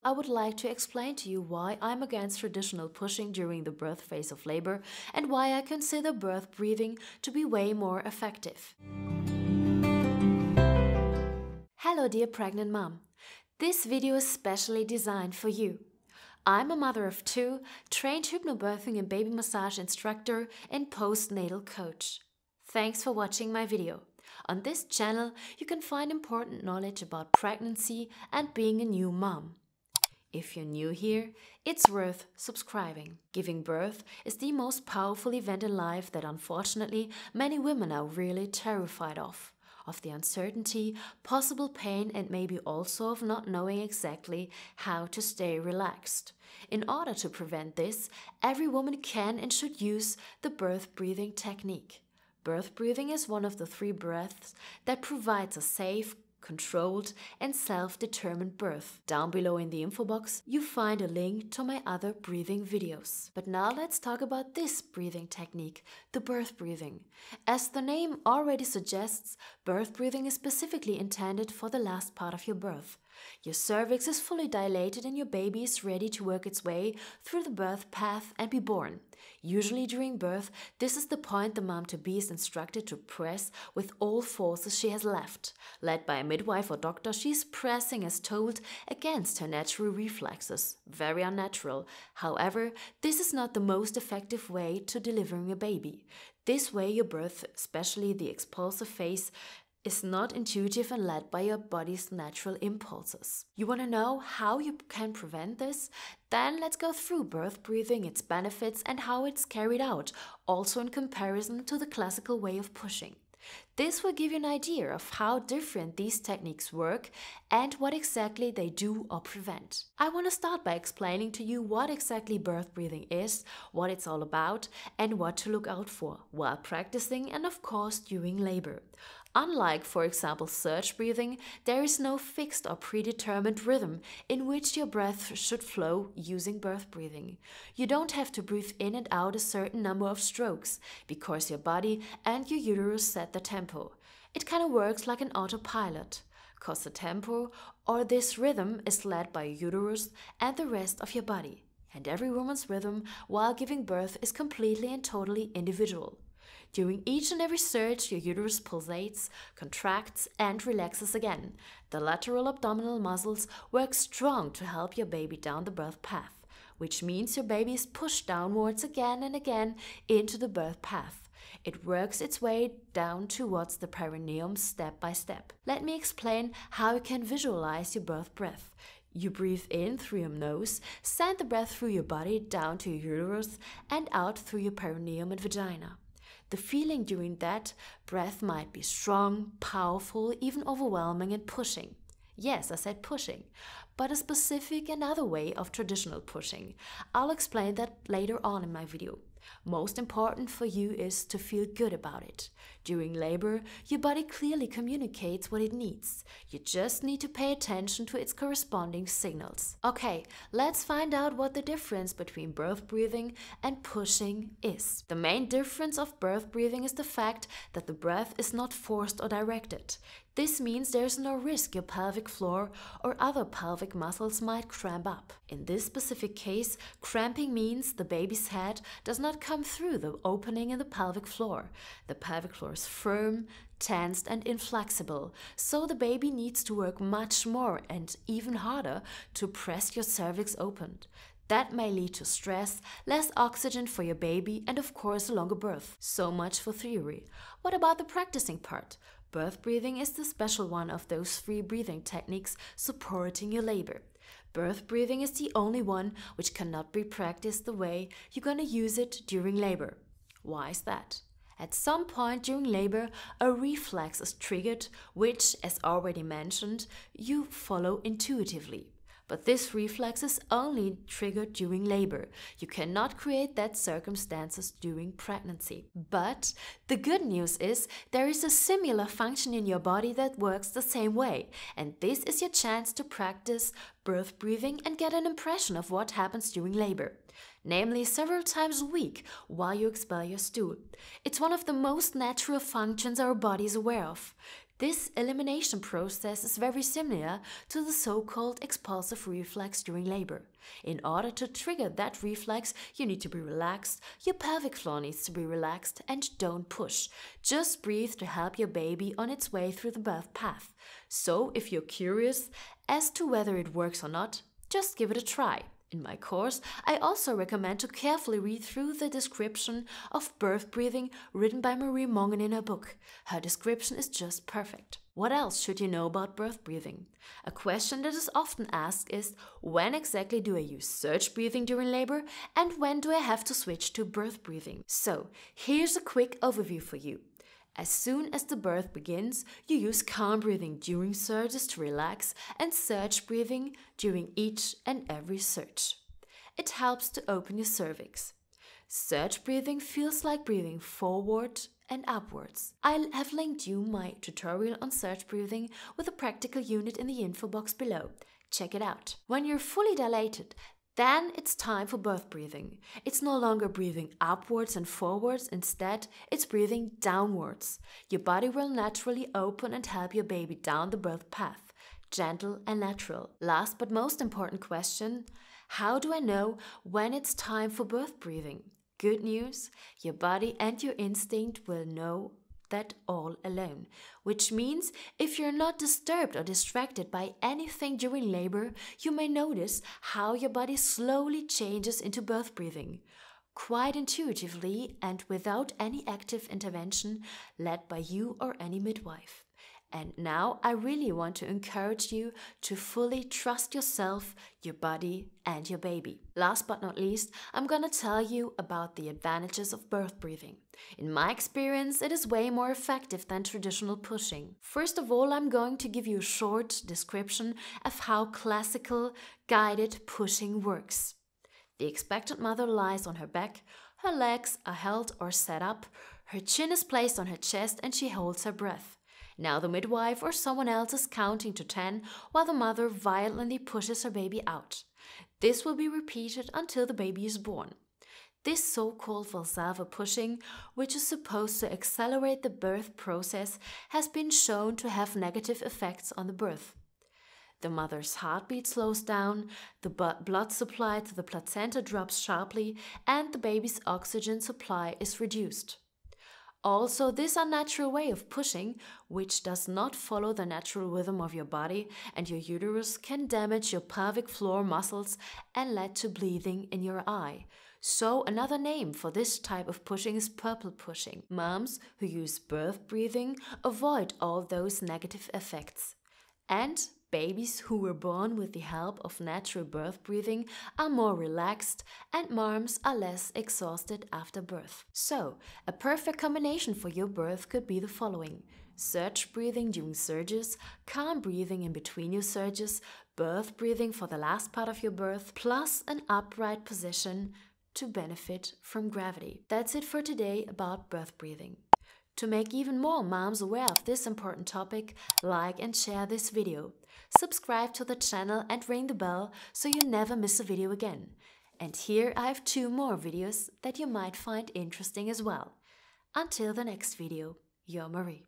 I would like to explain to you why I'm against traditional pushing during the birth phase of labor and why I consider birth breathing to be way more effective. Hello dear pregnant mom. This video is specially designed for you. I'm a mother of two, trained hypnobirthing and baby massage instructor and postnatal coach. Thanks for watching my video. On this channel, you can find important knowledge about pregnancy and being a new mom. If you're new here, it's worth subscribing. Giving birth is the most powerful event in life that unfortunately many women are really terrified of the uncertainty, possible pain, and maybe also of not knowing exactly how to stay relaxed. In order to prevent this, every woman can and should use the birth breathing technique. Birth breathing is one of the 3 breaths that provides a safe, controlled and self-determined birth. Down below in the info box, you find a link to my other breathing videos. But now let's talk about this breathing technique, the birth breathing. As the name already suggests, birth breathing is specifically intended for the last part of your birth. Your cervix is fully dilated and your baby is ready to work its way through the birth path and be born. Usually during birth, this is the point the mom-to-be is instructed to press with all forces she has left. Led by a midwife or doctor, she is pressing as told against her natural reflexes. Very unnatural. However, this is not the most effective way to delivering a baby. This way your birth, especially the expulsive phase, is not intuitive and led by your body's natural impulses. You want to know how you can prevent this? Then let's go through birth breathing, its benefits and how it's carried out, also in comparison to the classical way of pushing. This will give you an idea of how different these techniques work and what exactly they do or prevent. I want to start by explaining to you what exactly birth breathing is, what it's all about, and what to look out for while practicing and of course during labor. Unlike, for example, surge breathing, there is no fixed or predetermined rhythm in which your breath should flow using birth breathing. You don't have to breathe in and out a certain number of strokes, because your body and your uterus set the tempo. It kind of works like an autopilot, cause the tempo or this rhythm is led by your uterus and the rest of your body. And every woman's rhythm while giving birth is completely and totally individual. During each and every surge, your uterus pulsates, contracts and relaxes again. The lateral abdominal muscles work strong to help your baby down the birth path, which means your baby is pushed downwards again and again into the birth path. It works its way down towards the perineum step by step. Let me explain how you can visualize your birth breath. You breathe in through your nose, send the breath through your body down to your uterus and out through your perineum and vagina. The feeling during that breath might be strong, powerful, even overwhelming and pushing. Yes, I said pushing, but a specific another way of traditional pushing. I'll explain that later on in my video. Most important for you is to feel good about it. During labor, your body clearly communicates what it needs. You just need to pay attention to its corresponding signals. Okay, let's find out what the difference between birth breathing and pushing is. The main difference of birth breathing is the fact that the breath is not forced or directed. This means there is no risk your pelvic floor or other pelvic muscles might cramp up. In this specific case, cramping means the baby's head does not come through the opening in the pelvic floor. The pelvic floor is firm, tensed and inflexible, so the baby needs to work much more and even harder to press your cervix open. That may lead to stress, less oxygen for your baby and of course a longer birth. So much for theory. What about the practicing part? Birth breathing is the special one of those 3 breathing techniques supporting your labor. Birth breathing is the only one which cannot be practiced the way you're gonna use it during labor. Why is that? At some point during labor, a reflex is triggered, which, as already mentioned, you follow intuitively. But this reflex is only triggered during labor. You cannot create that circumstances during pregnancy. But the good news is there is a similar function in your body that works the same way. And this is your chance to practice birth breathing and get an impression of what happens during labor. Namely several times a week while you expel your stool. It's one of the most natural functions our body is aware of. This elimination process is very similar to the so-called expulsive reflex during labor. In order to trigger that reflex, you need to be relaxed, your pelvic floor needs to be relaxed, and don't push. Just breathe to help your baby on its way through the birth path. So, if you're curious as to whether it works or not, just give it a try. In my course, I also recommend to carefully read through the description of birth breathing written by Marie Mongan in her book. Her description is just perfect. What else should you know about birth breathing? A question that is often asked is, when exactly do I use surge breathing during labor, and when do I have to switch to birth breathing? So, here's a quick overview for you. As soon as the birth begins, you use calm breathing during surges to relax and surge breathing during each and every surge. It helps to open your cervix. Surge breathing feels like breathing forward and upwards. I have linked you my tutorial on surge breathing with a practical unit in the info box below. Check it out. When you're fully dilated, then it's time for birth breathing. It's no longer breathing upwards and forwards, instead it's breathing downwards. Your body will naturally open and help your baby down the birth path. Gentle and natural. Last but most important question, how do I know when it's time for birth breathing? Good news, your body and your instinct will know that all alone, which means if you're not disturbed or distracted by anything during labor, you may notice how your body slowly changes into birth breathing, quite intuitively and without any active intervention led by you or any midwife. And now I really want to encourage you to fully trust yourself, your body, and your baby. Last but not least, I'm gonna tell you about the advantages of birth breathing. In my experience, it is way more effective than traditional pushing. First of all, I'm going to give you a short description of how classical guided pushing works. The expectant mother lies on her back, her legs are held or set up, her chin is placed on her chest, and she holds her breath. Now the midwife or someone else is counting to 10 while the mother violently pushes her baby out. This will be repeated until the baby is born. This so-called Valsalva pushing, which is supposed to accelerate the birth process, has been shown to have negative effects on the birth. The mother's heartbeat slows down, the blood supply to the placenta drops sharply, and the baby's oxygen supply is reduced. Also, this unnatural way of pushing, which does not follow the natural rhythm of your body and your uterus, can damage your pelvic floor muscles and lead to bleeding in your eye. So another name for this type of pushing is purple pushing. Moms who use birth breathing avoid all those negative effects. And babies who were born with the help of natural birth breathing are more relaxed, and moms are less exhausted after birth. So, a perfect combination for your birth could be the following: surge breathing during surges, calm breathing in between your surges, birth breathing for the last part of your birth, plus an upright position to benefit from gravity. That's it for today about birth breathing. To make even more moms aware of this important topic, like and share this video. Subscribe to the channel and ring the bell so you never miss a video again. And here I have 2 more videos that you might find interesting as well. Until the next video, your Marie.